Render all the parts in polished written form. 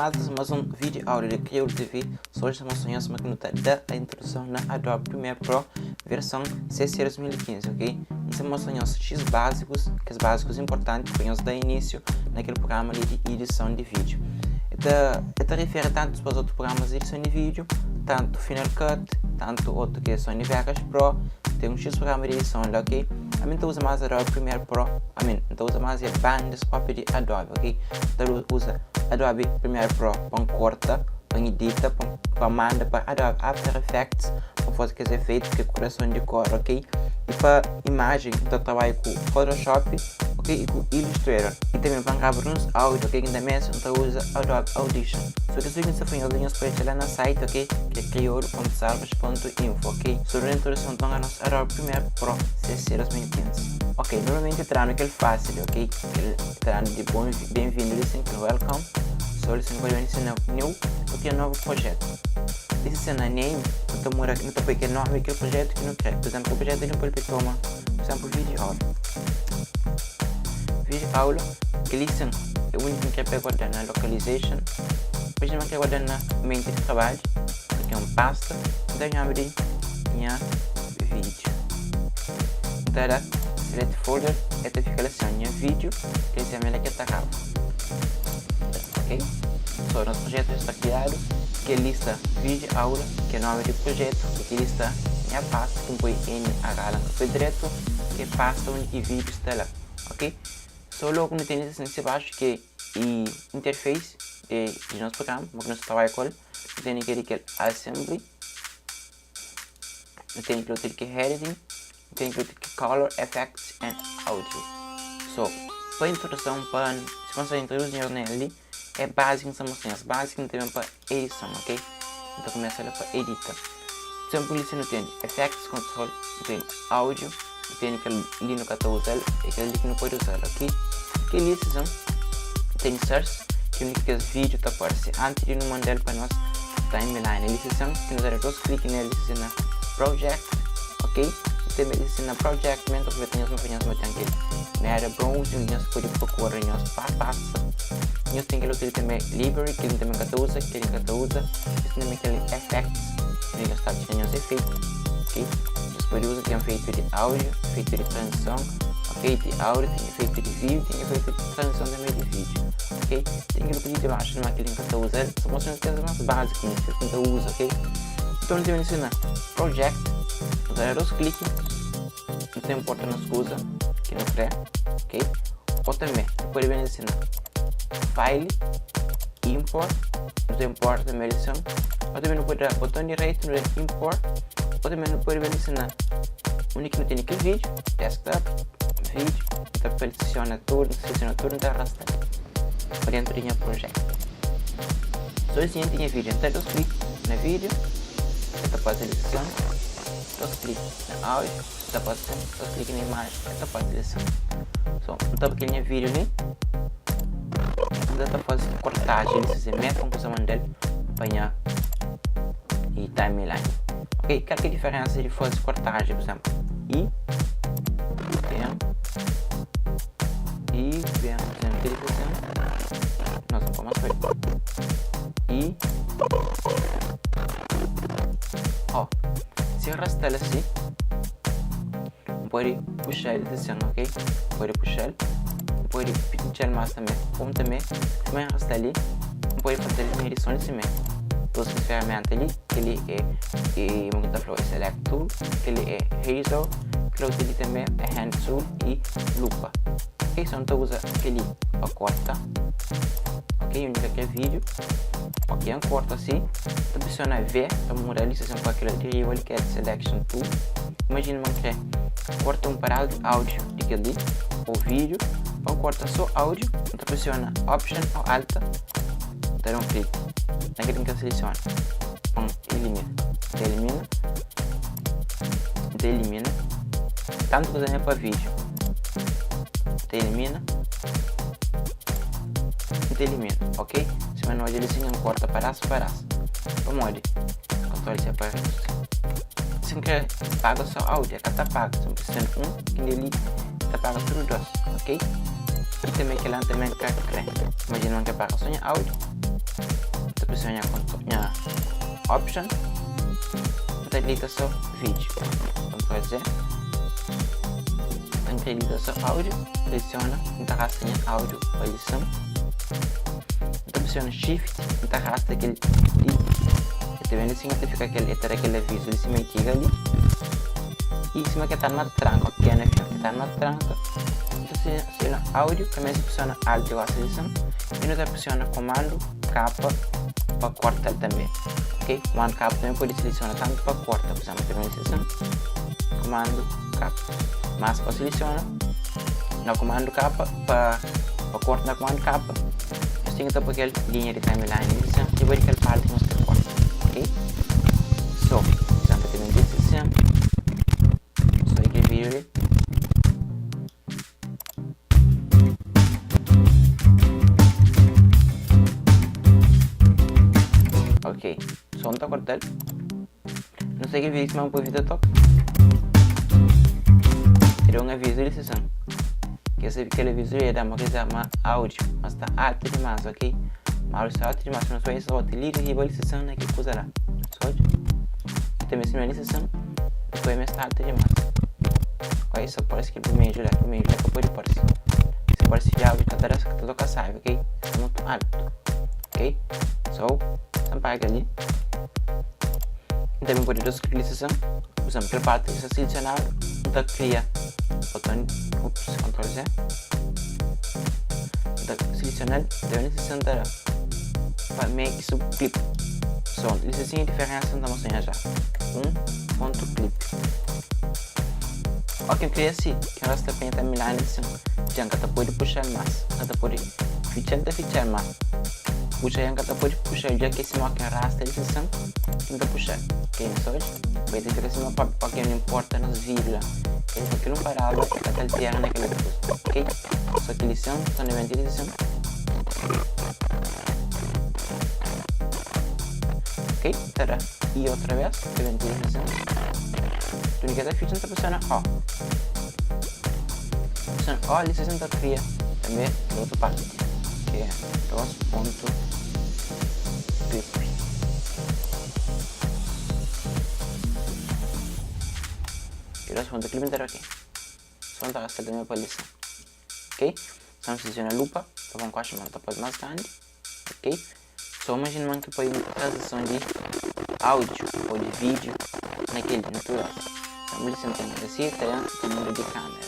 mais um vídeo áudio de Crioulo TV. Hoje estamos sonhando que nota da introdução na Adobe Premiere Pro versão CC 2015, ok? Estamos sonhando X básicos, que são básicos importantes para nós dar início naquele programa de edição de vídeo. Esta refere tanto para os outros programas de edição de vídeo, tanto Final Cut, tanto outro que é Sony Vegas Pro, tem um X programa de edição, ok? A mim usa mais Adobe Premiere Pro, então usa mais a bandas próprias de Adobe, ok? Então usa Adobe Premiere Pro para corta, para edita, para manda para Adobe After Effects, para fazer que efeitos, que é correção de cor, ok? E para imagem, então trabalho com Photoshop, ok? E com Illustrator. E também para gravar uns áudios, ok? Ainda mais, então usa Adobe Audition. Só que se você for fazer as coisas lá no site, ok? Que é crioulo.salvas.info, ok? Sobre a introdução então a nossa Adobe Premiere Pro CC 2015. Ok, normalmente terá naquele fácil, ok? Terá de bem-vindo, listen, welcome. So listen, vai ensinar new, porque é um novo projeto. Esse é na name, não está porque é nome aquele projeto que não quer. Por exemplo, o projeto ele pode tomar, por exemplo, vídeo aula. Vídeo aula, que listen, é o único que é para na localization. Depois não quer guardar na mente de trabalho, porque é um pasta. Então eu abri minha vídeo. Então era select folder, esta fica assim, minha vídeo, que esse é a minha que está acaba. Ok? So, nosso projeto está criado, que é lista vídeo aula, que é o nome do projeto, que lista minha pasta, que põe NH lá no direto, que é pasta onde o vídeo está lá, ok? Só logo não tem nesse baixo que é interface de nosso programa, como nós trabalhamos com ele, tem aquele assembly, tem aquele editing, tem aquele color effects and audio. So, para a introdução, se você introduzir nele, é básico, as básicas também para edição, ok? Então começa ela para editar. Por exemplo, você não tem effects, control, tem áudio, tem aquele ali no que está usando e aquele ali que não pode usar, ok? Aquele lição tem search, que o que vídeo está aparecendo antes de não mandar para nós timeline. Ele lição que nós damos clique nele, lição na project, ok? E também lição na project, mental que nós não temos aqui. Na área browse, nós podemos procurar nós passa. Nós temos que também library, que ele também usa, que ele usa. Isso também aquele effects, que nós estamos tendo efeitos, ok? Nós podemos usar tem efeito de áudio, efeito de transição, ok? De áudio, tem efeito de vídeo, tem efeito de transição também de vídeo, ok? Tem que ir de baixo, não é aquele que eu usa, só mostrando as coisas mais básicas que eu uso, ok? Então eu vou ensinar project, usar os cliques, não importa nas coisas, que não pré, ok? Ou também, pode ensinar file, import, não importa também a lição, ou também não pode dar botão direito no import, ou também não pode ensinar o único que não tem aquele vídeo, desktop, vídeo, então seleciona tudo, então arrasta para dentro do projeto. Só assim tinha vídeo, então eu clico no vídeo, esta parte de lição, eu clico no áudio, esta parte eu clico na imagem, esta parte de lição. Então aquele minha vídeo ali, eu faço cortagem, se mete com coisa dele, apanhar e timeline. Ok, qual que é a diferença de fazer cortagem, por exemplo? E bem, por exemplo, nós vamos mais ver. E ó, se arrastar assim, pode puxar ele assim, ok? Pode puxar ele, pode pinchar mais também, como também, se arrastar ali, pode fazer uma edição de cima. Todas as ferramentas ali, que ele é muito flow, select tool, que ele é razor, que ele também é hand tool e lupa. Ok, só não usa aquele para cortar, ok, única que é vídeo, ok, corta assim, pressiona V, para mudar a listação para aquele derivo ali que é selection tool. Imagina que é corta um parado de áudio daquele ou vídeo, ou corta só áudio, então pressiona option ou alta, dá um clique naquele que seleciona, elimina, tanto que é para vídeo, elimina, ok? Se não olha ele assim, corta paraço, vamos olhar, controle se aparece. Se quer paga só áudio, é que está pago, se não precisa que ele está pago tudo dois, ok? E também que lá também quer, imagina que paga só áudio, pressiona a option, então clica só vídeo, Ctrl Z, então clica só áudio, seleciona, então arrasta em áudio, posição, então pressiona shift, então arrasta aquele tá vendo? Significa que ele terá aquele aviso de cima aqui ali, e em cima que está numa tranca, ok, né, que está numa tranca. Então seleciona áudio, também se pressiona alt igual a seleção, e não pressiona comando K para cortar também, ok? Comando K também pode selecionar tanto para cortar, por exemplo, primeira seleção, comando K, mas para selecionar, no comando K para cortar na comando K, eu tenho que estar por aquela linha de timeline, e vou aquela parte que nós temos cortar, ok? So, por exemplo, também de seleção, só aquele vídeo ali. Ok, só não está cortando. Não sei que vídeo, mas depois vídeo top. Tirou um aviso de sessão. Que eu sei que aquele aviso ia dar uma coisa, uma áudio, mas está alto demais, ok? Mas áudio está alto demais, não só isso, só delete e a sessão, né? Que coisa lá. Só e também se não é sessão, depois me está alto demais. Olha isso, parece que primeiro já que pode parecer. Se parece de áudio, cada vez que tu toca sai, ok? Está muito alto, ok? So, apaga ali. E também pode dar os cliques de sessão. Usamos aquela parte que está selecionada. Então cria botão, Ctrl Z. Então selecionar, deve sessão terá para make subclip. So, isso assim é a diferença da mocinha já. Ponto clip. Ok, eu queria assim, que nós também terminar assim. Já que pode puxar mais, que pode fichar mais. Puxa yang kata pode puxar já que esse máquina arrasta ele sessão tenta puxar, ok, só vai ter que ser uma parte porque não importa nas vírgulas ele tem que não parar até ele ter naquela coisa, ok, só que lição, só não inventa lição, ok, terá e outra vez que inventa lição, tu não quer dar ficha, não pressiona O, pressiona O, lição está cria também da outra parte, que é 2.clip. E 2.clip inteiro aqui. Só não está gastando também para a lição. Ok? Só seleciona a lupa, para um quase uma tapa mais grande. Ok? Só imagina que pode ter transição de áudio ou de vídeo naquele natural. Então, a lição tem receita, tem número de câmera.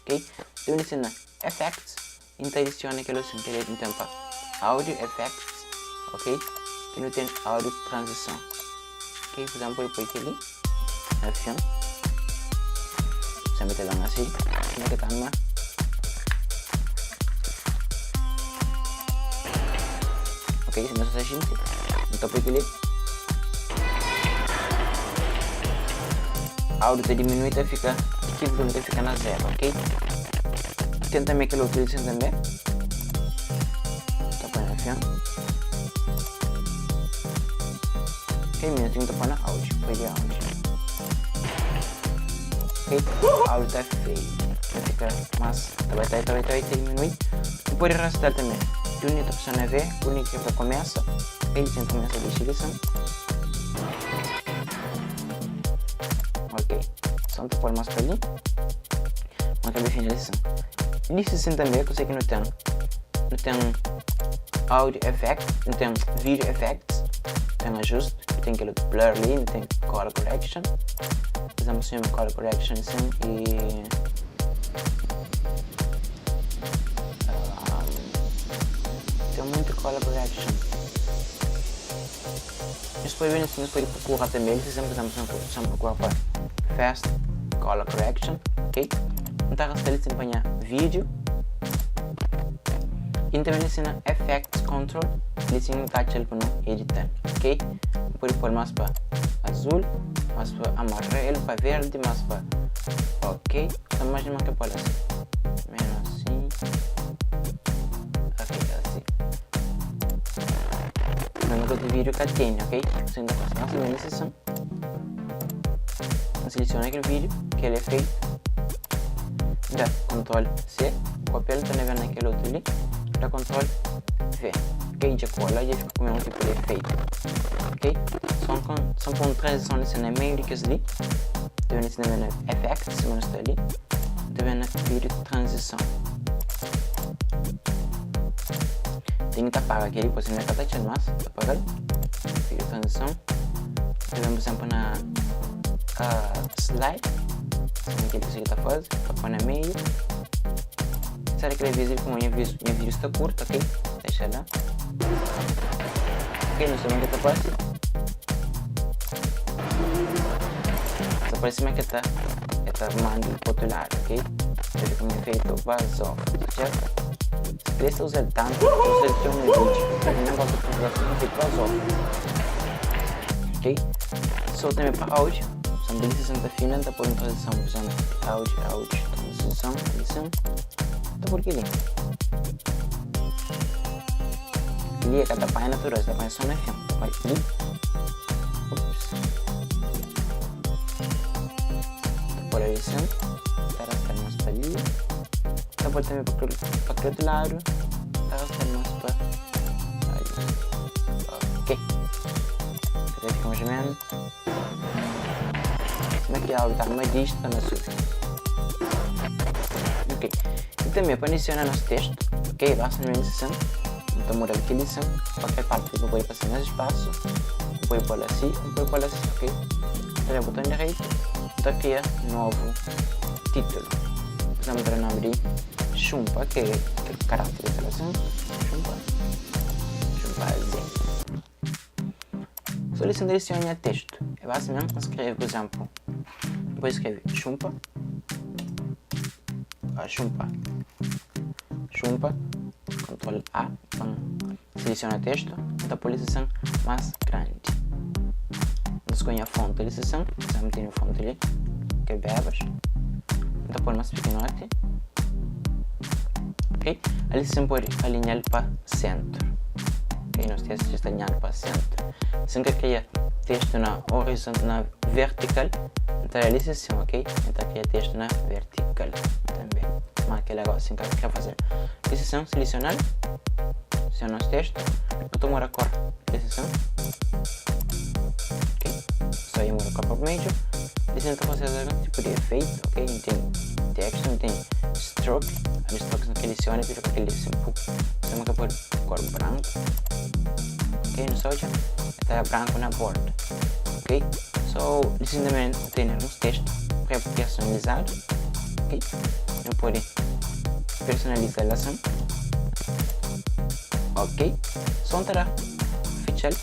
Ok? Então, a lição effects. Então adiciona aquele som que ele tem para áudio effects, ok? E não tem áudio transição, ok? Por exemplo, por aqui na opção, sempre te dá assim, como é que tá numa, ok? Se não se gente, então por aqui áudio te diminui até ficar, aqui volume até ficar na zero, ok? Tem também aquele outro lição também. Tá para a ok, minha tem que tapar na áudio. Foi de áudio. Ok, o áudio está feio. Vai ficar mais. Vai diminuir. E pode arrastar também. Tu não está precisando ver. O único que começa. Ele sempre começa a distribuição. Ok, só não tapar mais para ali. Mas acabei finalização. Nisso também, que eu sei que não tem audio effect, não tem video effects, tem ajuste, tem aquele blur ali, não tem color correction. Fazemos assim uma color correction assim e tem muito color correction. Isso pode ver assim, pode procurar também, sempre procurar para fast color correction, ok? Então ele se empenha vídeo e também ensina effects control, ele se encaixa para não editar, ok? Pode pôr mais para azul, mais para amarelo, para verde, mais para ok, então mais uma que pode assim, menos assim, ok, assim. Não é do vídeo que tem, ok? Você ainda faz a segunda sessão, seleciona aquele vídeo que ele é feito. Dá Ctrl C, copia ele, tá vendo naquele outro ali, para controle V. Ok, de cola e fica com um tipo de efeito. Ok, são com transição nesse meio que ali. Devem nesse na effects, se não está ali. Devem na vídeo transição. Tem que apagar aquele, você não é capaz de mais apagar. Vídeo transição. Devemos sempre na slide. Aquele que você está fazendo, para na meio. Será que ele é visível como minha vídeo está curto, ok? Deixa lá. Ok, não sei onde está fácil. Só parece que está arrumando para o outro lado, ok? Veja como é feito o buzz off, certo? Se precisa usar tanto, usa o teu no vídeo. Para quem não gosta de usar o feito buzz off. Ok? Só também para áudio. São bem 60 fina, dá por uma transição, por exemplo, áudio, transição, edição. Tá por aqui. Ali é cada página natural, da página só na filme. Tá por aqui. Ups. Tá por a edição. Tá arrastando mais para ali. Tá por também para aquele outro lado. Tá arrastando mais para ali. Ok. Cadê fica mais ou menos? Como é que é algo? Tá numa disto para não subir. Ok. E também para adicionar nosso texto, ok? Basta na edição. Então, mudar aqui a edição. Qualquer parte que eu vou passar mais espaço. Vou pôr assim, ok? Então, o botão direito. Então, criar novo título. Vamos dar o nome de Chumpa, que é o caráter da instalação. Chumpa Z. Solução de adicionar texto. É basicamente escrever, por exemplo, vou escrever Chumpa. Chumpa, Ctrl A, seleciona texto, da posição mais grande. Escolhe a fonte da lição, precisamos ter a fonte ali, que é Bebas, da pôr mais pequenote, ok? A lição pode alinhar para centro, ok? Nós textos está alinhado para centro. Se você quer texto na horizontal, na vertical, então é a lição, ok? Então cria texto na vertical também. Mas aquele negócio que eu quero fazer. Decisão, selecionar. Seleciona os textos. Botou uma cor. Decisão. Ok. Só aí uma cor para o meio. Decisão para fazer algum tipo de efeito. Ok. Não tem texto, não tem stroke. As strokes não seleciona, fica com aquele simple. Você não pode cor branco. Ok. No soja. Está branco na borda. Ok. So, decisão também tem uns textos pré-personalizados. Ok. Não pode personalizar a ação. Ok. Só entrar fichar.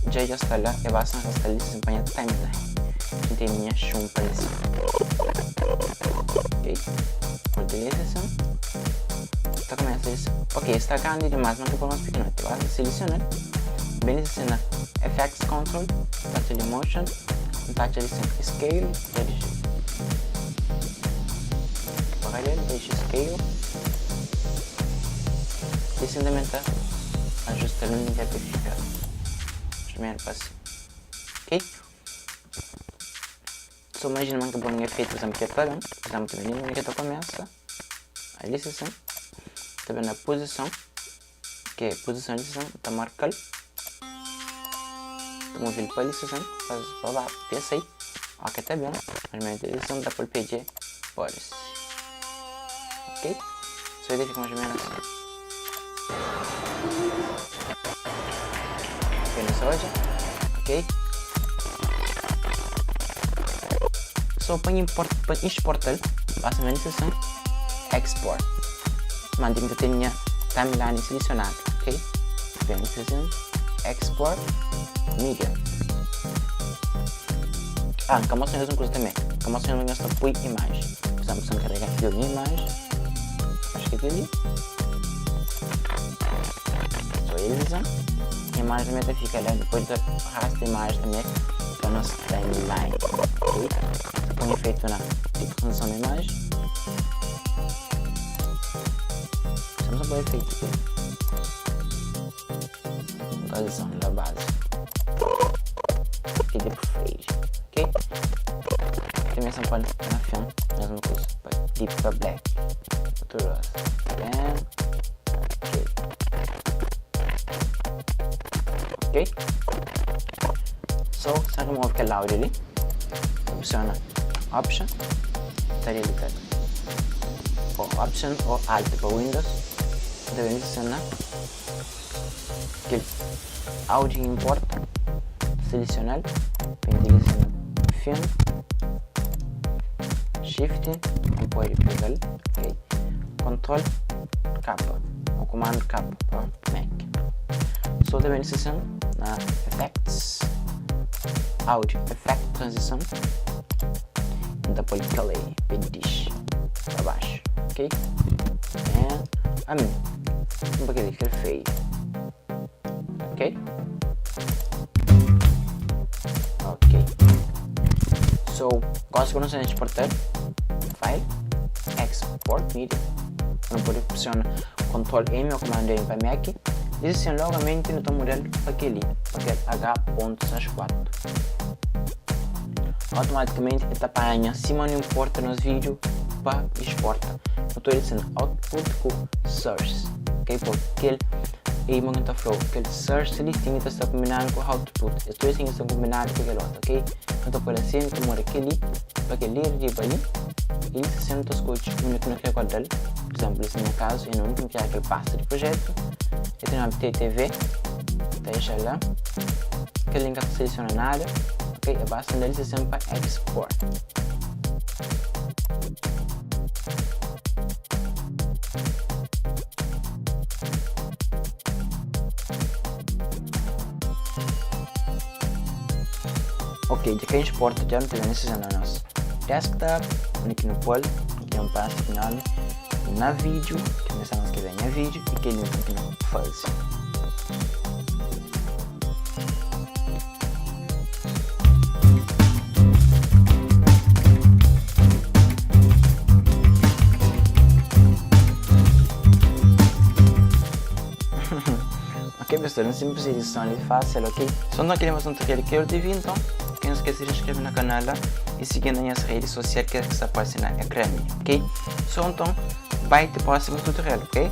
Já está lá. É bastante está ali desempenhar timeline. Aqui tem minha chumpa ali. Ok. Utilização. Está começando a lição. Ok. Está grande demais. Não tem mais pequeno. Basta selecionar. Bem selecionar. FX Control. Touch ali Motion. Touch ali Scale. Paralelo, deixa scale. Descendo aumentar, ajusta a linha de amplificar. Primeiro passo. Ok? Só imagina que bom efeito, por exemplo, que está bem. Por exemplo, também que está começa. A lição. Também na posição. Que é posição de lição. Está marcado. Estamos vindo para a lição. Faz para lá. Pensa aí. Ok, está bem. Mas a lição dá para o PG. Policy. Ok? Só ele fica mais ou menos assim. Ok, nessa hoje. Ok? Só para exportar, basicamente sessão export. Mantém que tenha timeline selecionado. Ok? Vem sessão export media. Que mostra a mesma coisa também. Que mostra a mesma coisa para imagem. Por exemplo, se eu carregar filme e imagem. Acho que é aqui ali. Só edição. A imagem também fica lá. Depois arrasta a imagem também para a nossa timeline. Ok? Se põe efeito na transição da imagem. Estamos a pôr efeito aqui. Transição da base. Aqui depois fade. Ok? Também são pode na filme. Mesma coisa. Deep para black. Outro rosa. Ok. ok? So, se remove aquele áudio ali, opciona Option, estaria ligado, ou Option ou Alt para Windows, devemos selecionar aquele áudio importa, selecionar, selecionar Film, Shift, apoio pegar, ok? Control K, ou comando K para Mac. So, devemos selecionar na Effects, Audio, Effect Transição, então põe aquele aí, Dish, para baixo, ok? Vamos para aquele feio, ok? Ok. So, caso não seja exportar, File, Export Media, não pode pressionar Ctrl M ou Comando M para Mac, e logamente no teu modelo para aquele H.64. Automaticamente ele apanha cima não importa nos vídeos para exporta. Eu estou dizendo output com source, ok? Porque ele e muito flow, aquele source ali tem que estar combinado com output. Estou dizendo que estão combinados com aquele outro, ok? Então por assim eu moro aquele para aquele ali para ali e se senta escute o único que eu quero, por exemplo, nesse meu caso eu não tenho que aquele pasta de projeto, eu tenho uma TTV, deixa lá, aquele link não seleciona nada. Ok, basta dele se sempre para export. Ok, de que exporta já não tem necessidade no nosso desktop, aqui no polo, aqui é um passo que nome, na vídeo, que começamos a escrever em vídeo e que ele aqui no fuzz. Ok pessoal, não simples edição é fácil, ok? Só não queremos um tutorial que eu tive, então não esqueça de inscrever no canal e seguir nas redes sociais que está aparecendo na ecrã, ok? Só então, vai ter próximo tutorial, ok?